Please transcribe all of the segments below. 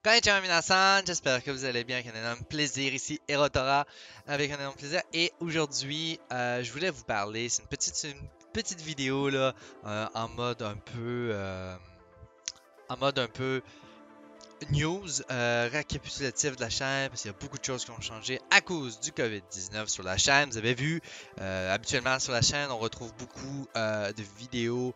Konnichiwa minasan, j'espère que vous allez bien avec un énorme plaisir. Ici Erotora avec un énorme plaisir. Et aujourd'hui, je voulais vous parler, c'est une petite vidéo là, en mode un peu, news récapitulatif de la chaîne parce qu'il y a beaucoup de choses qui ont changé à cause du COVID-19 sur la chaîne. Vous avez vu, habituellement sur la chaîne, on retrouve beaucoup de vidéos,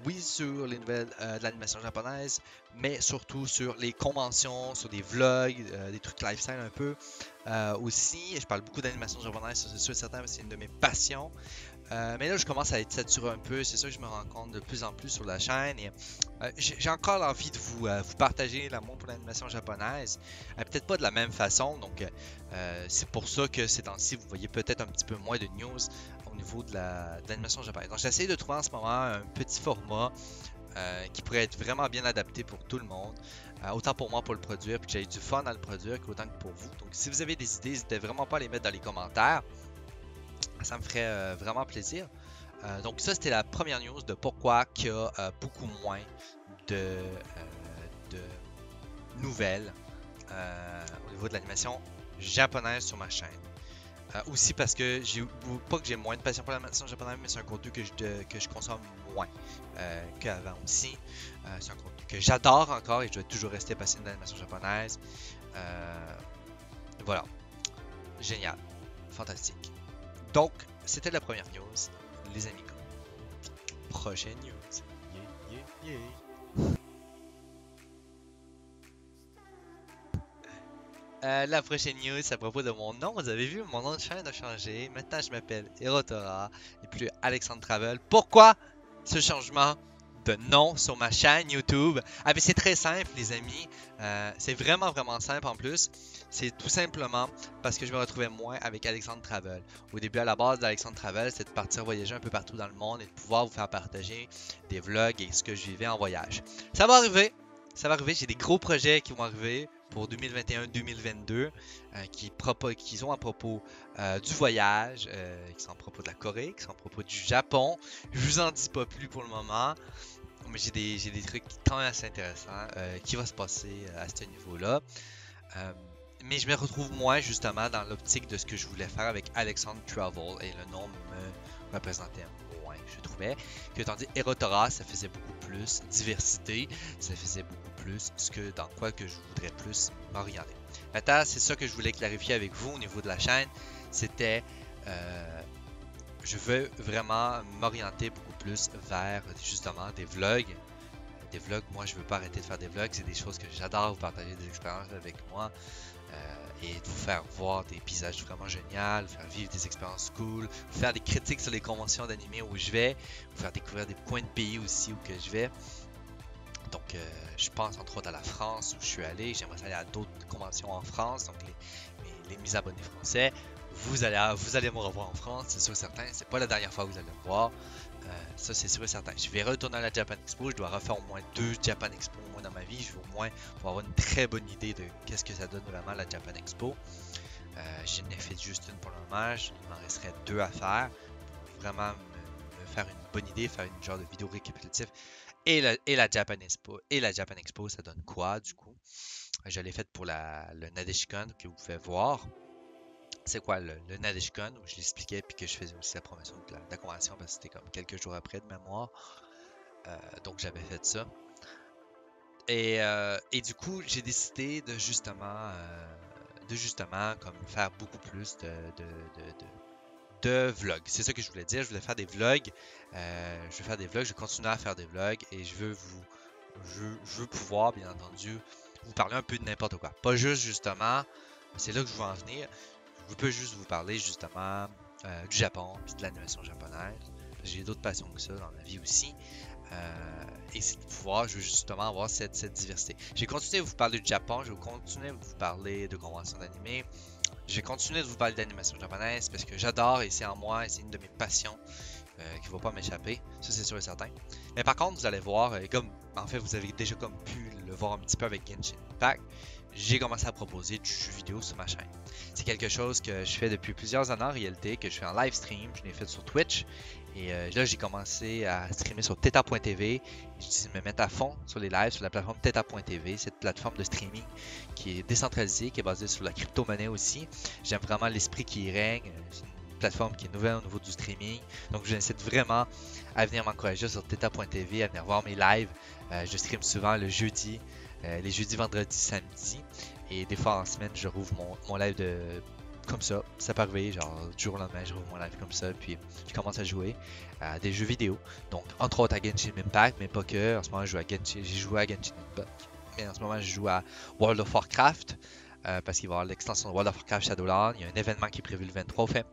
oui, sur les nouvelles de l'animation japonaise, mais surtout sur les conventions, sur des vlogs, des trucs lifestyle un peu. Aussi, je parle beaucoup d'animation japonaise, ça, c'est sûr et certain, parce que c'est une de mes passions. Mais là, je commence à être saturé un peu. C'est ça que je me rends compte de plus en plus sur la chaîne. Et, j'ai encore l'envie de vous partager l'amour pour l'animation japonaise. Peut-être pas de la même façon. Donc, c'est pour ça que ces temps-ci, vous voyez peut-être un petit peu moins de news au niveau de l'animation japonaise. Donc, j'essaie de trouver en ce moment un petit format qui pourrait être vraiment bien adapté pour tout le monde. Autant pour moi pour le produire, puis que j'ai du fun à le produire, qu'autant que pour vous. Donc, si vous avez des idées, n'hésitez vraiment pas à les mettre dans les commentaires. Ça me ferait vraiment plaisir. Donc ça, c'était la première news de pourquoi il y a beaucoup moins de nouvelles au niveau de l'animation japonaise sur ma chaîne. Aussi parce que pas que j'ai moins de passion pour l'animation japonaise, mais c'est un contenu que je consomme moins qu'avant aussi. C'est un contenu que j'adore encore et je dois toujours rester passionné de l'animation japonaise. Voilà. Génial. Fantastique. Donc, c'était la première news, les amis. Prochaine news. Yeah, yeah, yeah. La prochaine news, c'est à propos de mon nom. Vous avez vu, mon nom de chaîne a changé. Maintenant, je m'appelle Erotora et plus Alexandre Travel. Pourquoi ce changement de nom sur ma chaîne YouTube? Ah, mais c'est très simple, les amis. C'est vraiment simple en plus. C'est tout simplement parce que je me retrouvais moins avec Alexandre Travel. Au début, à la base d'Alexandre Travel, c'était de partir voyager un peu partout dans le monde et de pouvoir vous faire partager des vlogs et ce que je vivais en voyage. Ça va arriver. Ça va arriver. J'ai des gros projets qui vont arriver pour 2021-2022 qui sont à propos du voyage, qui sont à propos de la Corée, qui sont à propos du Japon. Je vous en dis pas plus pour le moment. Mais j'ai des trucs quand même assez intéressants qui vont se passer à ce niveau-là. Mais je me retrouve moins justement dans l'optique de ce que je voulais faire avec Alexandre Travel et le nom me représentait moins. Je trouvais que tandis Erotora, ça faisait beaucoup plus diversité, ça faisait beaucoup plus dans quoi que je voudrais plus m'orienter. Maintenant, c'est ça que je voulais clarifier avec vous au niveau de la chaîne, c'était je veux vraiment m'orienter beaucoup plus vers justement des vlogs. Des vlogs, moi je veux pas arrêter de faire des vlogs, c'est des choses que j'adore, vous partager des expériences avec moi et de vous faire voir des paysages vraiment géniaux, faire vivre des expériences cool, vous faire des critiques sur les conventions d'animé où je vais, vous faire découvrir des coins de pays aussi où que je vais. Donc je pense entre autres à la France où je suis allé, j'aimerais aller à d'autres conventions en France, donc mes abonnés français. Vous allez me revoir en France, c'est sûr et certain. C'est pas la dernière fois que vous allez me voir. Ça, c'est sûr et certain. Je vais retourner à la Japan Expo. Je dois refaire au moins 2 Japan Expo au moins dans ma vie. Je veux au moins pour avoir une très bonne idée de qu'est-ce que ça donne vraiment la Japan Expo. Je n'ai fait juste une pour le moment. Il m'en resterait 2 à faire. Pour vraiment me faire une bonne idée, faire une genre de vidéo récapitulative. Et la Japan Expo. Et la Japan Expo, ça donne quoi du coup? Je l'ai faite pour le Nadeshikon que vous pouvez voir. C'est quoi le Nadeshikon où je l'expliquais puis que je faisais aussi la promotion de la convention parce que c'était comme quelques jours après de mémoire. Donc j'avais fait ça. Et du coup, j'ai décidé de justement comme faire beaucoup plus de vlogs. C'est ça que je voulais dire. Je voulais faire des vlogs. Je vais faire des vlogs. Je vais continuer à faire des vlogs et je veux pouvoir, bien entendu, vous parler un peu de n'importe quoi. Pas juste justement, c'est là que je veux en venir. Je peux juste vous parler justement du Japon et de l'animation japonaise. J'ai d'autres passions que ça dans la vie aussi. Et c'est de pouvoir justement avoir cette diversité. J'ai continué de vous parler du Japon, je vais continuer de vous parler de conventions d'animé. Je vais continuer de vous parler d'animation japonaise parce que j'adore et c'est en moi et c'est une de mes passions qui ne va pas m'échapper. Ça, c'est sûr et certain. Mais par contre, vous allez voir, comme en fait, vous avez déjà comme pu le voir un petit peu avec Genshin Impact, j'ai commencé à proposer du jeu vidéo sur ma chaîne. C'est quelque chose que je fais depuis plusieurs années en réalité, que je fais en live stream, je l'ai fait sur Twitch Et là, j'ai commencé à streamer sur Theta.tv. Je décide de me mettre à fond sur les lives sur la plateforme Theta.tv, cette plateforme de streaming qui est décentralisée, qui est basée sur la crypto-monnaie aussi. J'aime vraiment l'esprit qui y règne. C'est une plateforme qui est nouvelle au niveau du streaming. Donc, je vous incite vraiment à venir m'encourager sur Theta.tv, à venir voir mes lives. Je stream souvent le jeudi, les jeudis, vendredis, samedis. Et des fois en semaine, je rouvre mon live comme ça peut arriver, genre du jour au lendemain, je rouvre mon live comme ça, puis je commence à jouer à des jeux vidéo. Donc, entre autres à Genshin Impact, mais pas que. En ce moment, j'ai joué à Genshin Impact, mais en ce moment, je joue à World of Warcraft, parce qu'il va y avoir l'extension de World of Warcraft Shadowlands. Il y a un événement qui est prévu le 23 fait.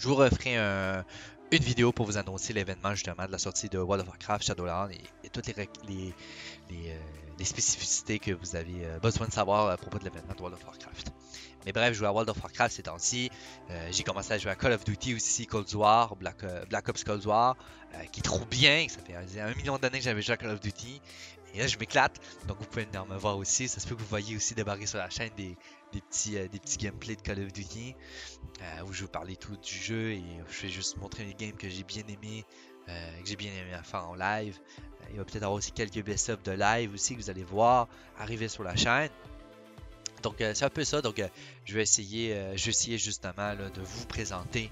Je vous referai une vidéo pour vous annoncer l'événement justement de la sortie de World of Warcraft Shadowlands et toutes les spécificités que vous avez besoin de savoir à propos de l'événement de World of Warcraft. Mais bref, je joue à World of Warcraft ces temps-ci. J'ai commencé à jouer à Call of Duty aussi, Cold War, Black Ops Cold War, qui est trop bien. Ça fait 1 million d'années que j'avais joué à Call of Duty. Et là, je m'éclate. Donc, vous pouvez venir me voir aussi. Ça se peut que vous voyez aussi débarquer sur la chaîne des petits gameplays de Call of Duty où je vais parler tout du jeu et je vais juste montrer les games que j'ai bien aimé, à faire en live. Il va peut-être avoir aussi quelques best-of de live aussi que vous allez voir arriver sur la chaîne. Donc c'est un peu ça. Donc je vais essayer justement là, de vous présenter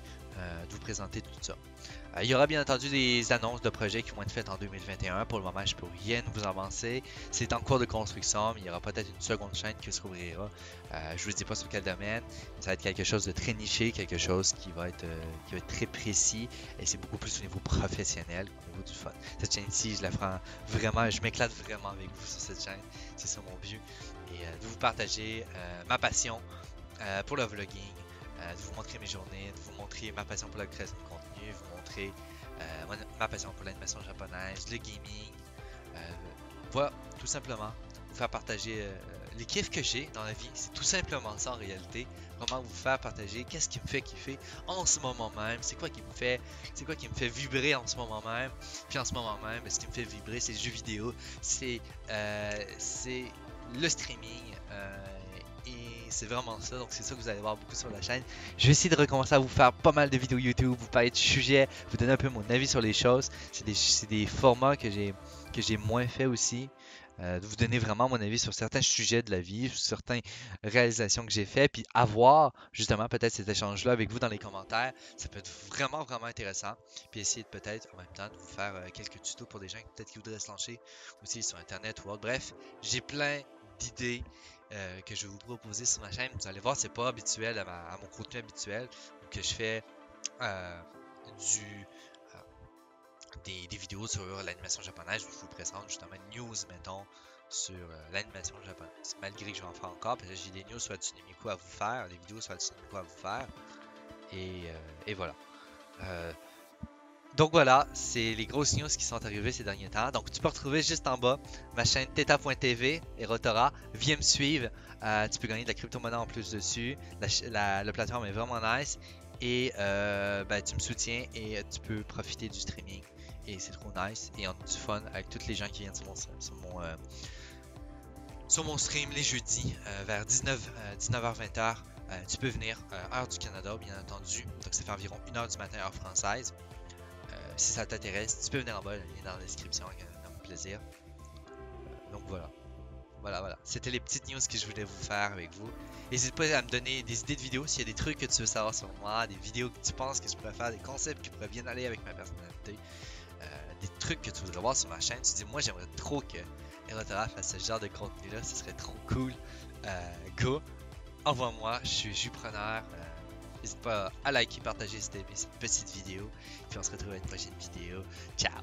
tout ça. Il y aura bien entendu des annonces de projets qui vont être faites en 2021. Pour le moment, je ne peux rien vous avancer. C'est en cours de construction, mais il y aura peut-être une seconde chaîne qui se rouvrira. Je ne vous dis pas sur quel domaine. Ça va être quelque chose de très niché, quelque chose qui va être très précis. Et c'est beaucoup plus au niveau professionnel qu'au niveau du fun. Cette chaîne-ci, je la ferai vraiment, je m'éclate vraiment avec vous sur cette chaîne. C'est ça mon but. Et de vous partager ma passion pour le vlogging. De vous montrer mes journées, de vous montrer ma passion pour la création de contenu, vous montrer ma passion pour l'animation japonaise, le gaming. Voilà, tout simplement, vous faire partager les kiffs que j'ai dans la vie. C'est tout simplement ça en réalité. Vraiment vous faire partager qu'est-ce qui me fait kiffer en ce moment même. C'est quoi qui me fait vibrer en ce moment même. Puis en ce moment même, ce qui me fait vibrer, c'est les jeux vidéo, c'est le streaming. Et c'est vraiment ça, donc c'est ça que vous allez voir beaucoup sur la chaîne. Je vais essayer de recommencer à vous faire pas mal de vidéos YouTube, vous parler de sujets, vous donner un peu mon avis sur les choses. C'est des formats que j'ai moins fait aussi. De vous donner vraiment mon avis sur certains sujets de la vie, sur certaines réalisations que j'ai fait, puis avoir justement peut-être cet échange-là avec vous dans les commentaires. Ça peut être vraiment, vraiment intéressant. Puis essayer de peut-être en même temps de vous faire quelques tutos pour des gens peut-être qui voudraient se lancer aussi sur Internet ou autre. Bref, j'ai plein d'idées que je vais vous proposer sur ma chaîne. Vous allez voir, c'est pas habituel à mon contenu habituel. Donc, je fais des vidéos sur l'animation japonaise. Je vous présente justement une news, mettons, sur l'animation japonaise. Malgré que je vais en faire encore, parce que j'ai des news sur Hatsune Miku à vous faire, des vidéos sur Hatsune Miku à vous faire. Et voilà. Donc voilà, c'est les grosses news qui sont arrivées ces derniers temps. Donc tu peux retrouver juste en bas ma chaîne Theta.tv et Rotora. Viens me suivre, tu peux gagner de la crypto-monnaie en plus dessus. La plateforme est vraiment nice. Et tu me soutiens et tu peux profiter du streaming. Et c'est trop nice. Et on a du fun avec toutes les gens qui viennent sur mon stream les jeudis vers 19h-20h. Tu peux venir, heure du Canada bien entendu. Donc ça fait environ 1h du matin heure française. Si ça t'intéresse, tu peux venir en bas, le lien dans la description avec un énorme plaisir. Donc voilà. Voilà. C'était les petites news que je voulais vous faire avec vous. N'hésite pas à me donner des idées de vidéos s'il y a des trucs que tu veux savoir sur moi, des vidéos que tu penses que je pourrais faire, des concepts qui pourraient bien aller avec ma personnalité, des trucs que tu voudrais voir sur ma chaîne. Tu dis, moi j'aimerais trop que Erotora fasse ce genre de contenu là, ce serait trop cool. Go, envoie-moi, je suis preneur. N'hésite pas à liker, partager cette petite vidéo. Puis on se retrouve à une prochaine vidéo. Ciao!